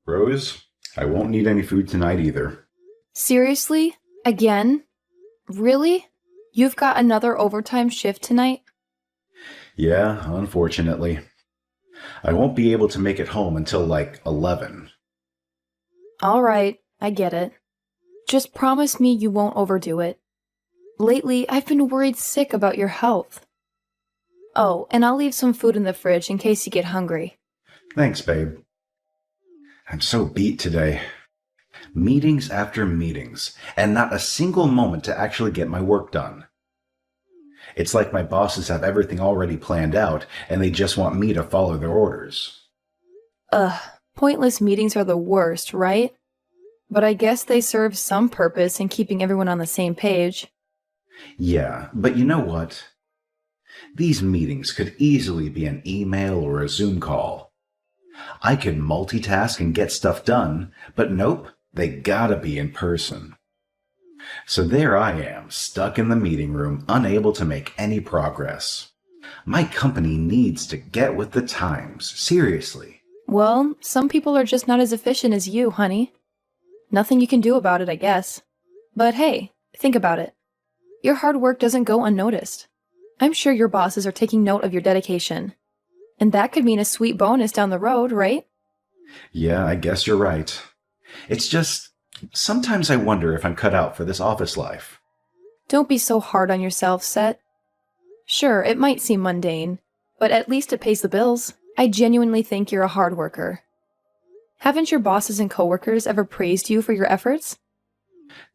Rose, I won't need any food tonight either. Seriously? Again? Really? You've got another overtime shift tonight? Yeah, unfortunately. I won't be able to make it home until like 11. All right, I get it. Just promise me you won't overdo it. Lately, I've been worried sick about your health. Oh, and I'll leave some food in the fridge in case you get hungry. Thanks, babe. I'm so beat today. Meetings after meetings, and not a single moment to actually get my work done. It's like my bosses have everything already planned out, and they just want me to follow their orders. Ugh, pointless meetings are the worst, right? But I guess they serve some purpose in keeping everyone on the same page. Yeah, but you know what? These meetings could easily be an email or a Zoom call. I could multitask and get stuff done, but nope, they gotta be in person. So there I am, stuck in the meeting room, unable to make any progress. My company needs to get with the times, seriously. Well, some people are just not as efficient as you, honey. Nothing you can do about it, I guess. But hey, think about it. Your hard work doesn't go unnoticed. I'm sure your bosses are taking note of your dedication. And that could mean a sweet bonus down the road, right? Yeah, I guess you're right. It's just, sometimes I wonder if I'm cut out for this office life. Don't be so hard on yourself, Set. Sure, it might seem mundane, but at least it pays the bills. I genuinely think you're a hard worker. Haven't your bosses and coworkers ever praised you for your efforts?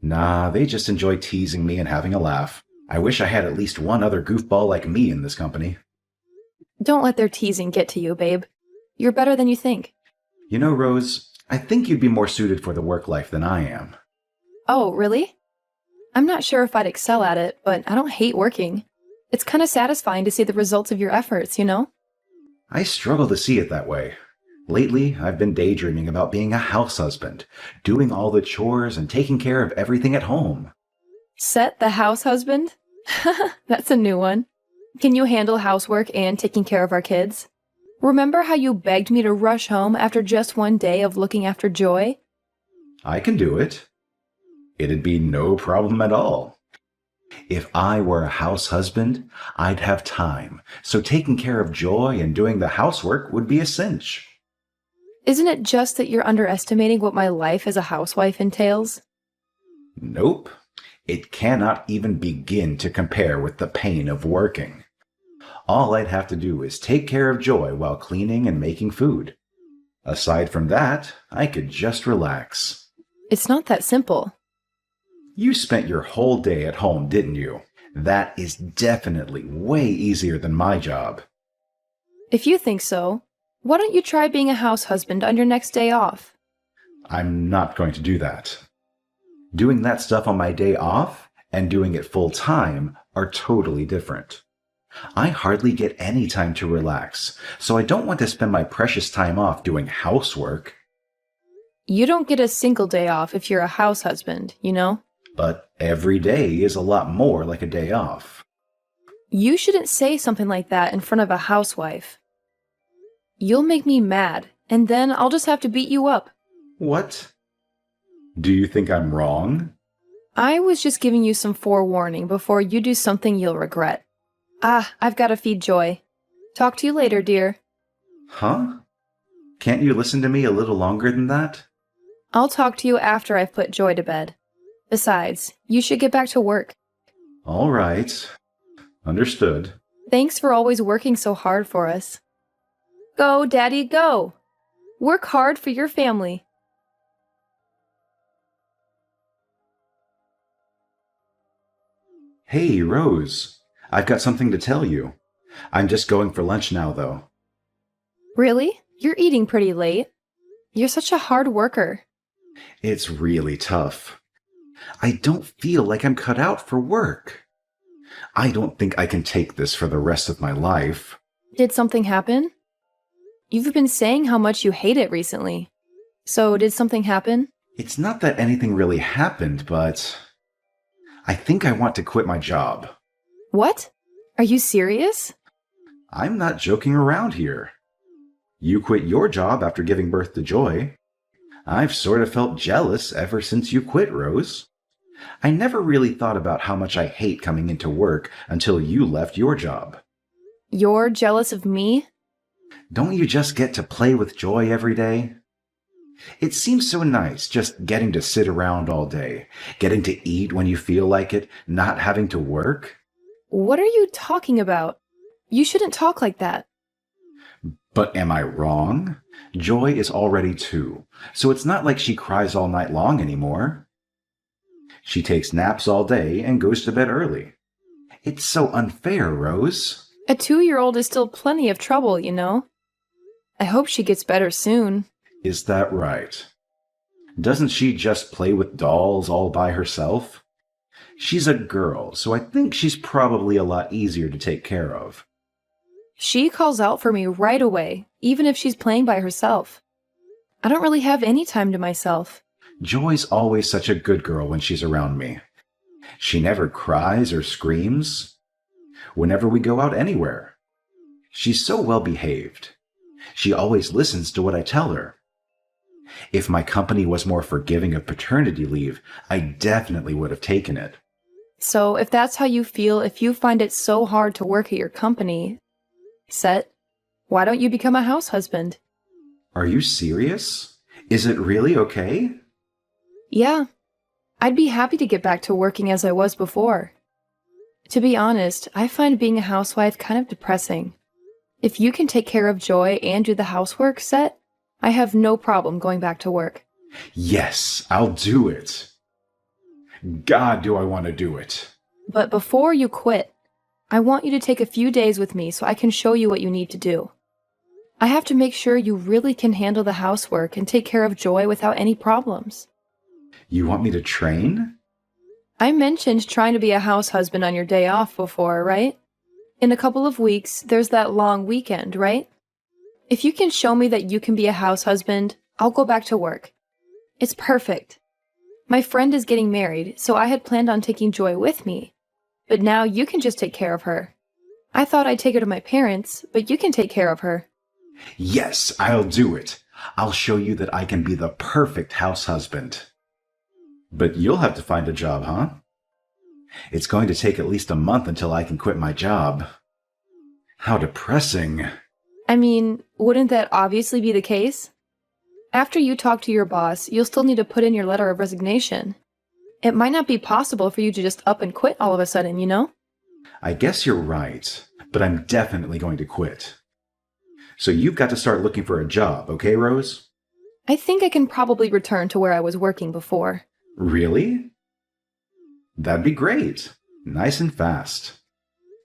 Nah, they just enjoy teasing me and having a laugh. I wish I had at least one other goofball like me in this company. Don't let their teasing get to you, babe. You're better than you think. You know, Rose, I think you'd be more suited for the work life than I am. Oh, really? I'm not sure if I'd excel at it, but I don't hate working. It's kind of satisfying to see the results of your efforts, you know? I struggle to see it that way. Lately, I've been daydreaming about being a house husband, doing all the chores and taking care of everything at home. Set the house husband? That's a new one. Can you handle housework and taking care of our kids? Remember how you begged me to rush home after just one day of looking after Joy? I can do it. It'd be no problem at all. If I were a house husband, I'd have time, so taking care of Joy and doing the housework would be a cinch. Isn't it just that you're underestimating what my life as a housewife entails? Nope. It cannot even begin to compare with the pain of working. All I'd have to do is take care of Joy while cleaning and making food. Aside from that, I could just relax. It's not that simple. You spent your whole day at home, didn't you? That is definitely way easier than my job. If you think so, why don't you try being a house husband on your next day off? I'm not going to do that. Doing that stuff on my day off and doing it full time are totally different. I hardly get any time to relax, so I don't want to spend my precious time off doing housework. You don't get a single day off if you're a house husband, you know? But every day is a lot more like a day off. You shouldn't say something like that in front of a housewife. You'll make me mad, and then I'll just have to beat you up. What? Do you think I'm wrong? I was just giving you some forewarning before you do something you'll regret. I've got to feed Joy. Talk to you later, dear. Huh? Can't you listen to me a little longer than that? I'll talk to you after I've put Joy to bed. Besides, you should get back to work. All right. Understood. Thanks for always working so hard for us. Go, Daddy, go! Work hard for your family. Hey, Rose. I've got something to tell you. I'm just going for lunch now, though. Really? You're eating pretty late. You're such a hard worker. It's really tough. I don't feel like I'm cut out for work. I don't think I can take this for the rest of my life. Did something happen? You've been saying how much you hate it recently. So, did something happen? It's not that anything really happened, but I think I want to quit my job. What? Are you serious? I'm not joking around here. You quit your job after giving birth to Joy. I've sort of felt jealous ever since you quit, Rose. I never really thought about how much I hate coming into work until you left your job. You're jealous of me? Don't you just get to play with Joy every day? It seems so nice just getting to sit around all day, getting to eat when you feel like it, not having to work. What are you talking about? You shouldn't talk like that. But am I wrong? Joy is already 2, so it's not like she cries all night long anymore. She takes naps all day and goes to bed early. It's so unfair, Rose. A 2-year-old is still plenty of trouble, you know. I hope she gets better soon. Is that right? Doesn't she just play with dolls all by herself? She's a girl, so I think she's probably a lot easier to take care of. She calls out for me right away, even if she's playing by herself. I don't really have any time to myself. Joy's always such a good girl when she's around me. She never cries or screams whenever we go out anywhere. She's so well behaved. She always listens to what I tell her. If my company was more forgiving of paternity leave, I definitely would have taken it. So if that's how you feel, if you find it so hard to work at your company, Set, why don't you become a house husband? Are you serious? Is it really okay? Yeah, I'd be happy to get back to working as I was before. To be honest, I find being a housewife kind of depressing. If you can take care of Joy and do the housework, Set, I have no problem going back to work. Yes, I'll do it. God, do I want to do it. But before you quit, I want you to take a few days with me so I can show you what you need to do. I have to make sure you really can handle the housework and take care of Joy without any problems. You want me to train? I mentioned trying to be a house husband on your day off before, right? In a couple of weeks, there's that long weekend, right? If you can show me that you can be a house husband, I'll go back to work. It's perfect. My friend is getting married, so I had planned on taking Joy with me. But now you can just take care of her. I thought I'd take her to my parents, but you can take care of her. Yes, I'll do it. I'll show you that I can be the perfect house husband. But you'll have to find a job, huh? It's going to take at least a month until I can quit my job. How depressing. I mean, wouldn't that obviously be the case? After you talk to your boss, you'll still need to put in your letter of resignation. It might not be possible for you to just up and quit all of a sudden, you know? I guess you're right, but I'm definitely going to quit. So you've got to start looking for a job, okay, Rose? I think I can probably return to where I was working before. Really? That'd be great. Nice and fast.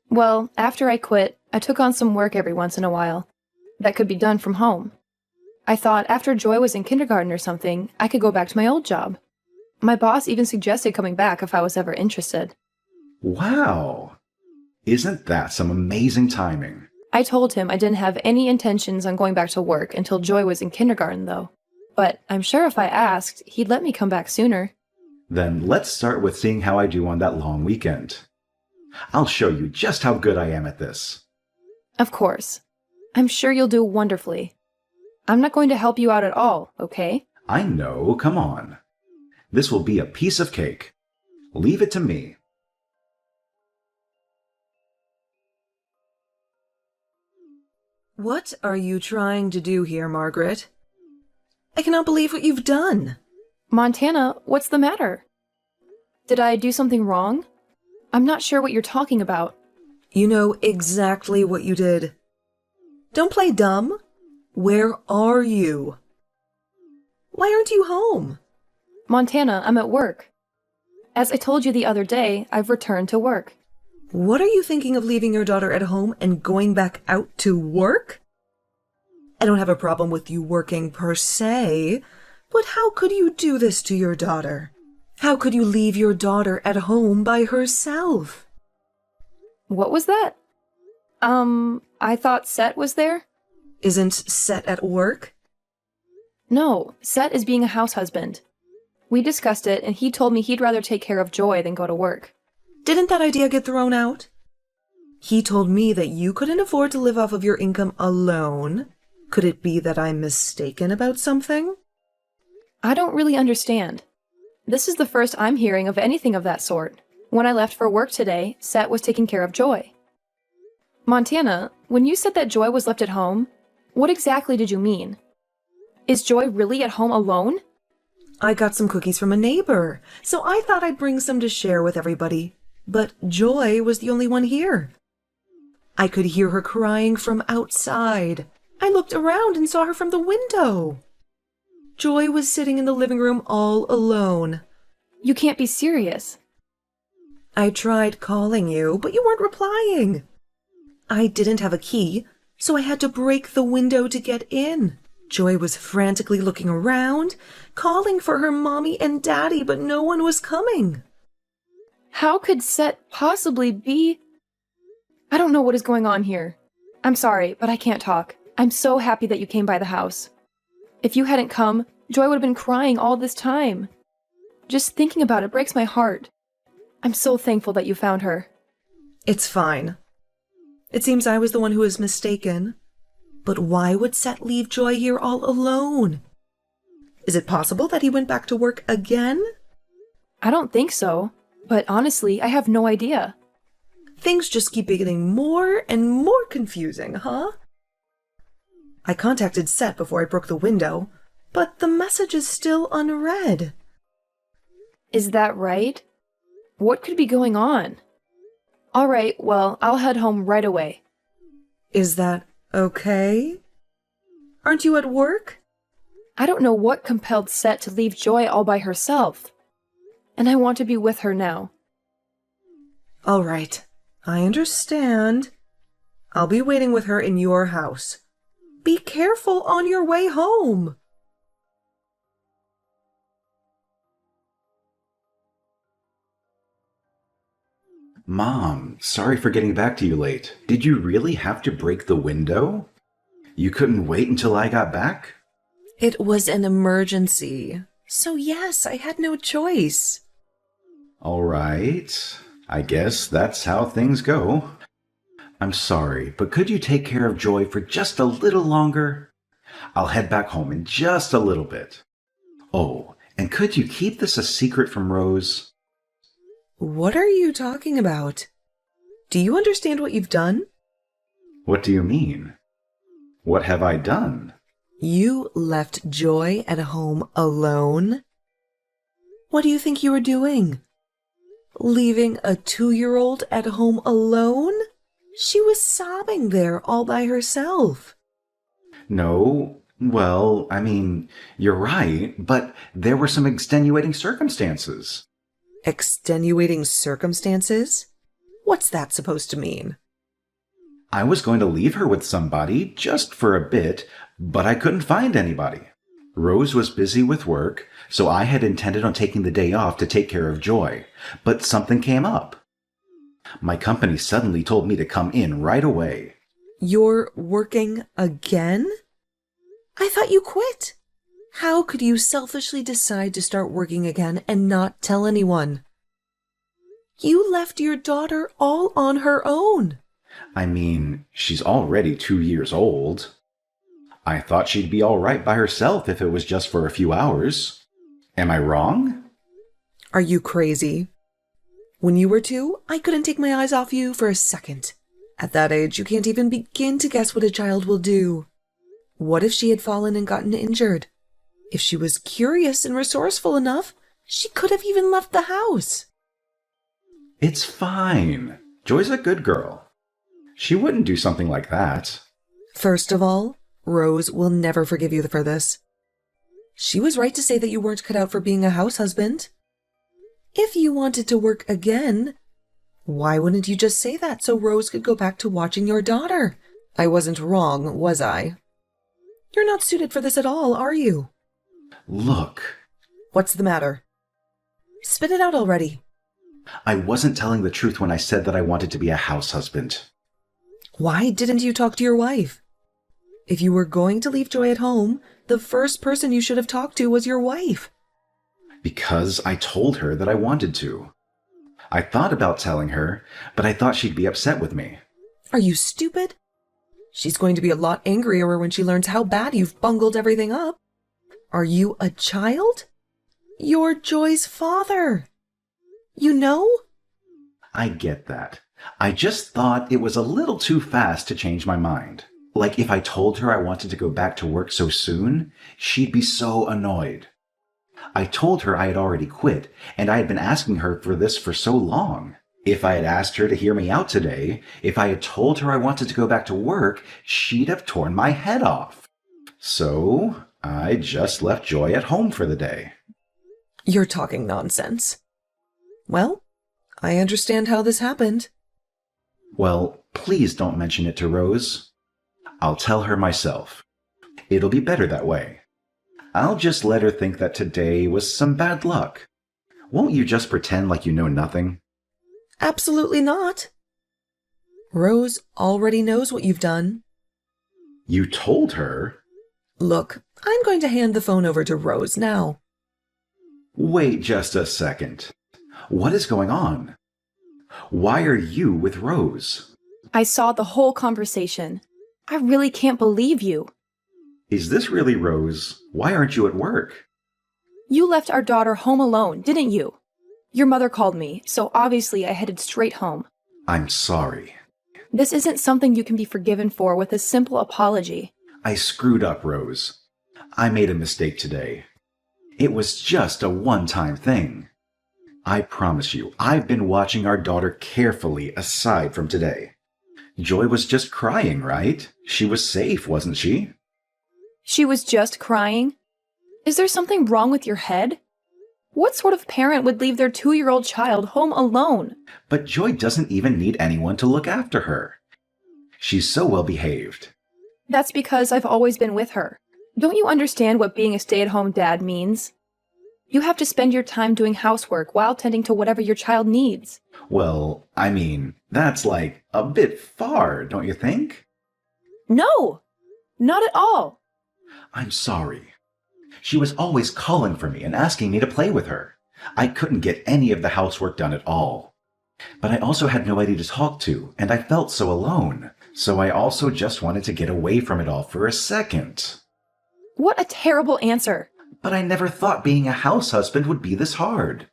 Well, after I quit, I took on some work every once in a while. That could be done from home. I thought after Joy was in kindergarten or something, I could go back to my old job. My boss even suggested coming back if I was ever interested. Wow! Isn't that some amazing timing? I told him I didn't have any intentions on going back to work until Joy was in kindergarten, though. But I'm sure if I asked, he'd let me come back sooner. Then let's start with seeing how I do on that long weekend. I'll show you just how good I am at this. Of course. I'm sure you'll do wonderfully. I'm not going to help you out at all, okay? I know, come on. This will be a piece of cake. Leave it to me. What are you trying to do here, Margaret? I cannot believe what you've done. Montana, what's the matter? Did I do something wrong? I'm not sure what you're talking about. You know exactly what you did. Don't play dumb. Where are you? Why aren't you home? Montana, I'm at work. As I told you the other day, I've returned to work. What are you thinking of leaving your daughter at home and going back out to work? I don't have a problem with you working per se, but how could you do this to your daughter? How could you leave your daughter at home by herself? What was that? I thought Set was there? Isn't Set at work? No, Set is being a house husband. We discussed it, and he told me he'd rather take care of Joy than go to work. Didn't that idea get thrown out? He told me that you couldn't afford to live off of your income alone. Could it be that I'm mistaken about something? I don't really understand. This is the first I'm hearing of anything of that sort. When I left for work today, Seth was taking care of Joy. Montana, when you said that Joy was left at home, what exactly did you mean? Is Joy really at home alone? I got some cookies from a neighbor, so I thought I'd bring some to share with everybody. But Joy was the only one here. I could hear her crying from outside. I looked around and saw her from the window. Joy was sitting in the living room all alone. You can't be serious. I tried calling you, but you weren't replying. I didn't have a key, so I had to break the window to get in. Joy was frantically looking around, calling for her mommy and daddy, but no one was coming. How could Seth possibly be? I don't know what is going on here. I'm sorry, but I can't talk. I'm so happy that you came by the house. If you hadn't come, Joy would have been crying all this time. Just thinking about it breaks my heart. I'm so thankful that you found her. It's fine. It seems I was the one who was mistaken. But why would Seth leave Joy here all alone? Is it possible that he went back to work again? I don't think so, but honestly, I have no idea. Things just keep getting more and more confusing, huh? I contacted Seth before I broke the window, but the message is still unread. Is that right? What could be going on? All right, well, I'll head home right away. Is that okay? Aren't you at work? I don't know what compelled Seth to leave Joy all by herself. And I want to be with her now. All right, I understand. I'll be waiting with her in your house. Be careful on your way home. Mom, sorry for getting back to you late. Did you really have to break the window? You couldn't wait until I got back? It was an emergency. So yes, I had no choice. All right. I guess that's how things go. I'm sorry, but could you take care of Joy for just a little longer? I'll head back home in just a little bit. Oh, and could you keep this a secret from Rose? What are you talking about? Do you understand what you've done? What do you mean? What have I done? You left Joy at home alone? What do you think you were doing? Leaving a 2-year-old at home alone? She was sobbing there all by herself. No, well, I mean, you're right, but there were some extenuating circumstances. Extenuating circumstances? What's that supposed to mean? I was going to leave her with somebody just for a bit, but I couldn't find anybody. Rose was busy with work, so I had intended on taking the day off to take care of Joy, but something came up. My company suddenly told me to come in right away. You're working again? I thought you quit. How could you selfishly decide to start working again and not tell anyone? You left your daughter all on her own. I mean, she's already 2 years old. I thought she'd be all right by herself if it was just for a few hours. Am I wrong? Are you crazy? When you were 2, I couldn't take my eyes off you for a second. At that age, you can't even begin to guess what a child will do. What if she had fallen and gotten injured? If she was curious and resourceful enough, she could have even left the house. It's fine. Joy's a good girl. She wouldn't do something like that. First of all, Rose will never forgive you for this. She was right to say that you weren't cut out for being a house husband. If you wanted to work again, why wouldn't you just say that so Rose could go back to watching your daughter? I wasn't wrong, was I? You're not suited for this at all, are you? Look. What's the matter? Spit it out already. I wasn't telling the truth when I said that I wanted to be a house husband. Why didn't you talk to your wife? If you were going to leave Joy at home, the first person you should have talked to was your wife. Because I told her that I wanted to. I thought about telling her, but I thought she'd be upset with me. Are you stupid? She's going to be a lot angrier when she learns how bad you've bungled everything up. Are you a child? You're Joy's father. You know? I get that. I just thought it was a little too fast to change my mind. Like if I told her I wanted to go back to work so soon, she'd be so annoyed. I told her I had already quit, and I had been asking her for this for so long. If I had asked her to hear me out today, if I had told her I wanted to go back to work, she'd have torn my head off. So I just left Joy at home for the day. You're talking nonsense. Well, I understand how this happened. Well, please don't mention it to Rose. I'll tell her myself. It'll be better that way. I'll just let her think that today was some bad luck. Won't you just pretend like you know nothing? Absolutely not. Rose already knows what you've done. You told her? Look, I'm going to hand the phone over to Rose now. Wait just a second. What is going on? Why are you with Rose? I saw the whole conversation. I really can't believe you. Is this really Rose? Why aren't you at work? You left our daughter home alone, didn't you? Your mother called me, so obviously I headed straight home. I'm sorry. This isn't something you can be forgiven for with a simple apology. I screwed up, Rose. I made a mistake today. It was just a one-time thing. I promise you, I've been watching our daughter carefully aside from today. Joy was just crying, right? She was safe, wasn't she? She was just crying? Is there something wrong with your head? What sort of parent would leave their 2-year-old child home alone? But Joy doesn't even need anyone to look after her. She's so well behaved. That's because I've always been with her. Don't you understand what being a stay-at-home dad means? You have to spend your time doing housework while tending to whatever your child needs. Well, I mean, that's like a bit far, don't you think? No! Not at all! I'm sorry. She was always calling for me and asking me to play with her. I couldn't get any of the housework done at all. But I also had nobody to talk to, and I felt so alone. So I also just wanted to get away from it all for a second. What a terrible answer! But I never thought being a house husband would be this hard.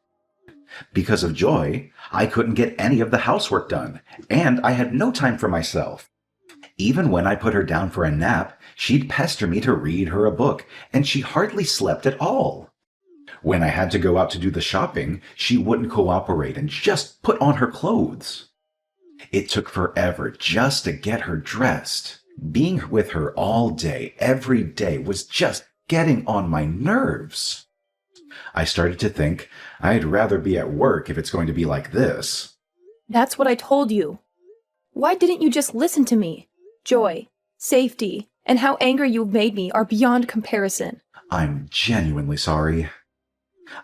Because of Joy, I couldn't get any of the housework done, and I had no time for myself. Even when I put her down for a nap, she'd pester me to read her a book, and she hardly slept at all. When I had to go out to do the shopping, she wouldn't cooperate and just put on her clothes. It took forever just to get her dressed. Being with her all day, every day, was just getting on my nerves. I started to think I'd rather be at work if it's going to be like this. That's what I told you. Why didn't you just listen to me? Joy, safety, and how angry you've made me are beyond comparison. I'm genuinely sorry.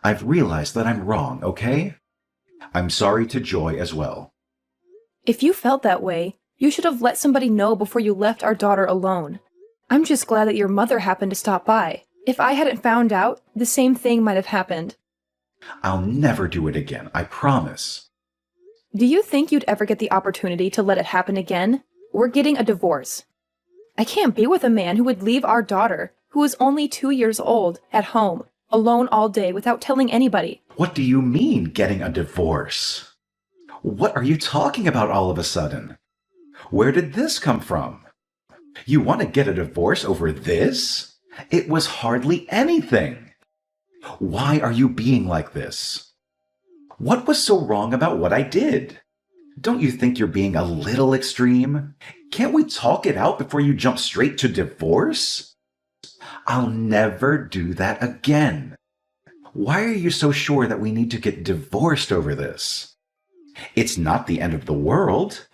I've realized that I'm wrong, okay? I'm sorry to Joy as well. If you felt that way, you should have let somebody know before you left our daughter alone. I'm just glad that your mother happened to stop by. If I hadn't found out, the same thing might have happened. I'll never do it again, I promise. Do you think you'd ever get the opportunity to let it happen again? We're getting a divorce. I can't be with a man who would leave our daughter, who is only 2 years old, at home, alone all day without telling anybody. What do you mean, getting a divorce? What are you talking about all of a sudden? Where did this come from? You want to get a divorce over this? It was hardly anything. Why are you being like this? What was so wrong about what I did? Don't you think you're being a little extreme? Can't we talk it out before you jump straight to divorce? I'll never do that again. Why are you so sure that we need to get divorced over this? It's not the end of the world.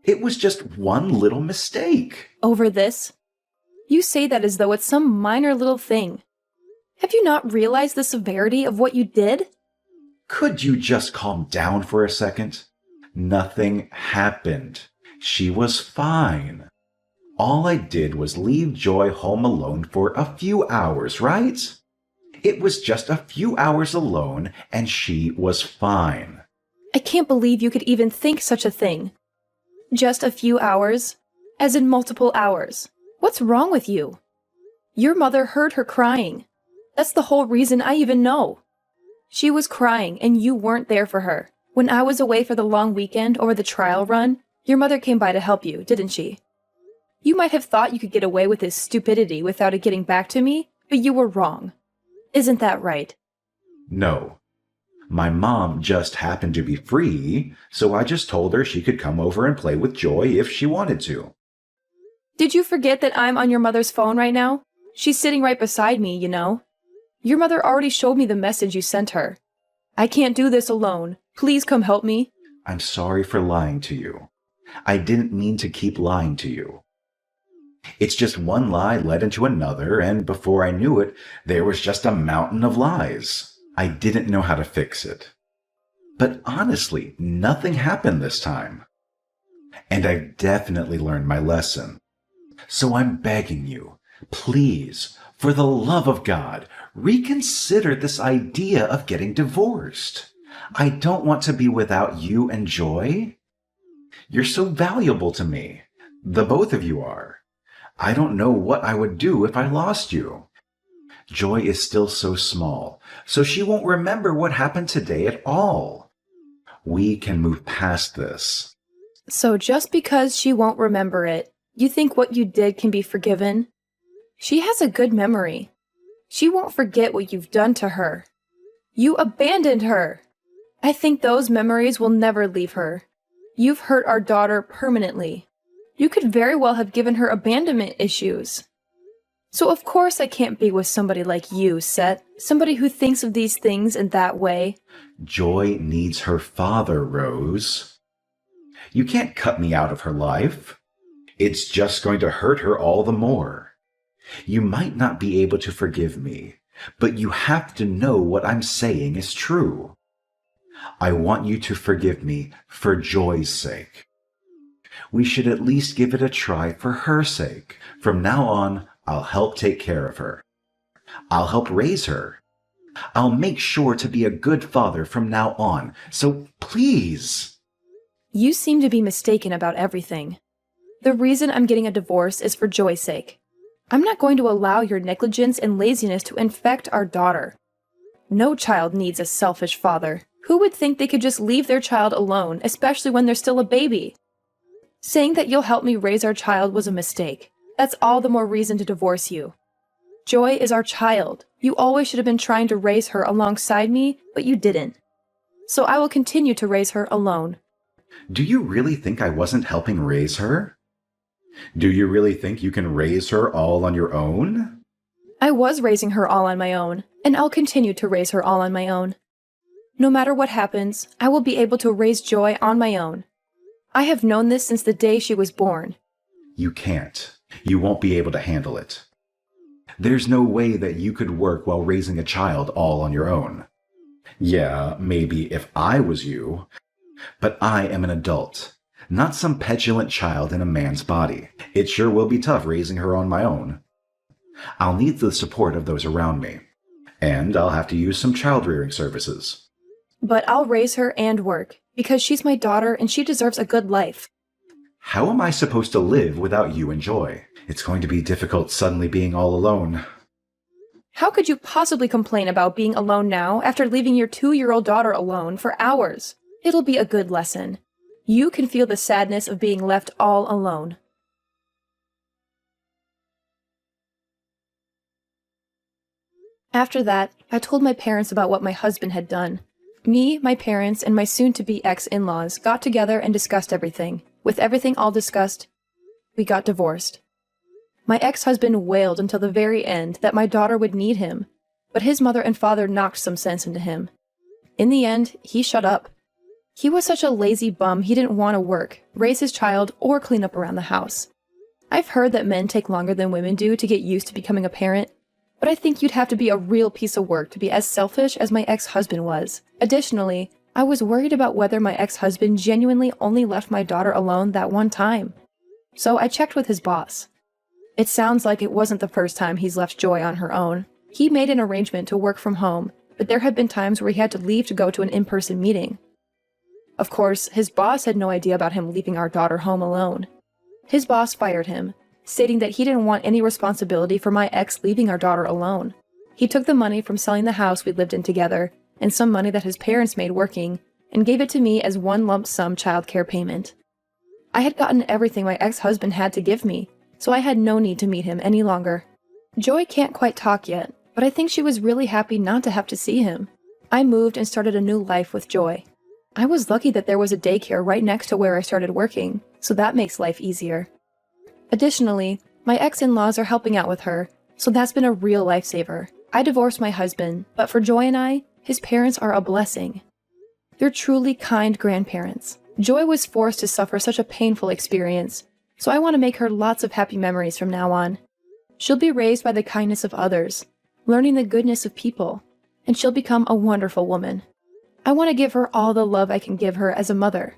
It was just one little mistake. Over this? You say that as though it's some minor little thing. Have you not realized the severity of what you did? Could you just calm down for a second? Nothing happened. She was fine. All I did was leave Joy home alone for a few hours, right? It was just a few hours alone, and she was fine. I can't believe you could even think such a thing. Just a few hours? As in multiple hours. What's wrong with you? Your mother heard her crying. That's the whole reason I even know. She was crying and you weren't there for her. When I was away for the long weekend or the trial run, your mother came by to help you, didn't she? You might have thought you could get away with this stupidity without it getting back to me, but you were wrong. Isn't that right? No. My mom just happened to be free, so I just told her she could come over and play with Joy if she wanted to. Did you forget that I'm on your mother's phone right now? She's sitting right beside me, you know. Your mother already showed me the message you sent her. I can't do this alone. Please come help me. I'm sorry for lying to you. I didn't mean to keep lying to you. It's just one lie led into another, and before I knew it, there was just a mountain of lies. I didn't know how to fix it. But honestly, nothing happened this time. And I've definitely learned my lesson. So I'm begging you, please, for the love of God, reconsider this idea of getting divorced. I don't want to be without you and Joy. You're so valuable to me. The both of you are. I don't know what I would do if I lost you. Joy is still so small, so she won't remember what happened today at all. We can move past this. So just because she won't remember it, you think what you did can be forgiven? She has a good memory. She won't forget what you've done to her. You abandoned her. I think those memories will never leave her. You've hurt our daughter permanently. You could very well have given her abandonment issues. So of course I can't be with somebody like you, Seth. Somebody who thinks of these things in that way. Joy needs her father, Rose. You can't cut me out of her life. It's just going to hurt her all the more. You might not be able to forgive me, but you have to know what I'm saying is true. I want you to forgive me for Joy's sake. We should at least give it a try for her sake. From now on, I'll help take care of her. I'll help raise her. I'll make sure to be a good father from now on. So please. You seem to be mistaken about everything. The reason I'm getting a divorce is for Joy's sake. I'm not going to allow your negligence and laziness to infect our daughter. No child needs a selfish father. Who would think they could just leave their child alone, especially when they're still a baby? Saying that you'll help me raise our child was a mistake. That's all the more reason to divorce you. Joy is our child. You always should have been trying to raise her alongside me, but you didn't. So I will continue to raise her alone. Do you really think I wasn't helping raise her? Do you really think you can raise her all on your own? I was raising her all on my own, and I'll continue to raise her all on my own. No matter what happens, I will be able to raise Joy on my own. I have known this since the day she was born. You can't. You won't be able to handle it. There's no way that you could work while raising a child all on your own. Yeah, maybe if I was you, but I am an adult, not some petulant child in a man's body. It sure will be tough raising her on my own. I'll need the support of those around me, and I'll have to use some child-rearing services. But I'll raise her and work, because she's my daughter and she deserves a good life. How am I supposed to live without you and Joy? It's going to be difficult suddenly being all alone. How could you possibly complain about being alone now after leaving your 2-year-old daughter alone for hours? It'll be a good lesson. You can feel the sadness of being left all alone. After that, I told my parents about what my husband had done. Me, my parents, and my soon-to-be ex-in-laws got together and discussed everything. With everything all discussed, we got divorced. My ex-husband wailed until the very end that my daughter would need him, but his mother and father knocked some sense into him. In the end, he shut up. He was such a lazy bum he didn't want to work, raise his child, or clean up around the house. I've heard that men take longer than women do to get used to becoming a parent, but I think you'd have to be a real piece of work to be as selfish as my ex-husband was. Additionally, I was worried about whether my ex-husband genuinely only left my daughter alone that one time. So I checked with his boss. It sounds like it wasn't the first time he's left Joy on her own. He made an arrangement to work from home, but there had been times where he had to leave to go to an in-person meeting. Of course, his boss had no idea about him leaving our daughter home alone. His boss fired him, stating that he didn't want any responsibility for my ex leaving our daughter alone. He took the money from selling the house we lived in together and some money that his parents made working and gave it to me as one lump sum childcare payment. I had gotten everything my ex-husband had to give me, so I had no need to meet him any longer. Joy can't quite talk yet, but I think she was really happy not to have to see him. I moved and started a new life with Joy. I was lucky that there was a daycare right next to where I started working, so that makes life easier. Additionally, my ex-in-laws are helping out with her, so that's been a real lifesaver. I divorced my husband, but for Joy and I, his parents are a blessing. They're truly kind grandparents. Joy was forced to suffer such a painful experience, so I want to make her lots of happy memories from now on. She'll be raised by the kindness of others, learning the goodness of people, and she'll become a wonderful woman. I want to give her all the love I can give her as a mother,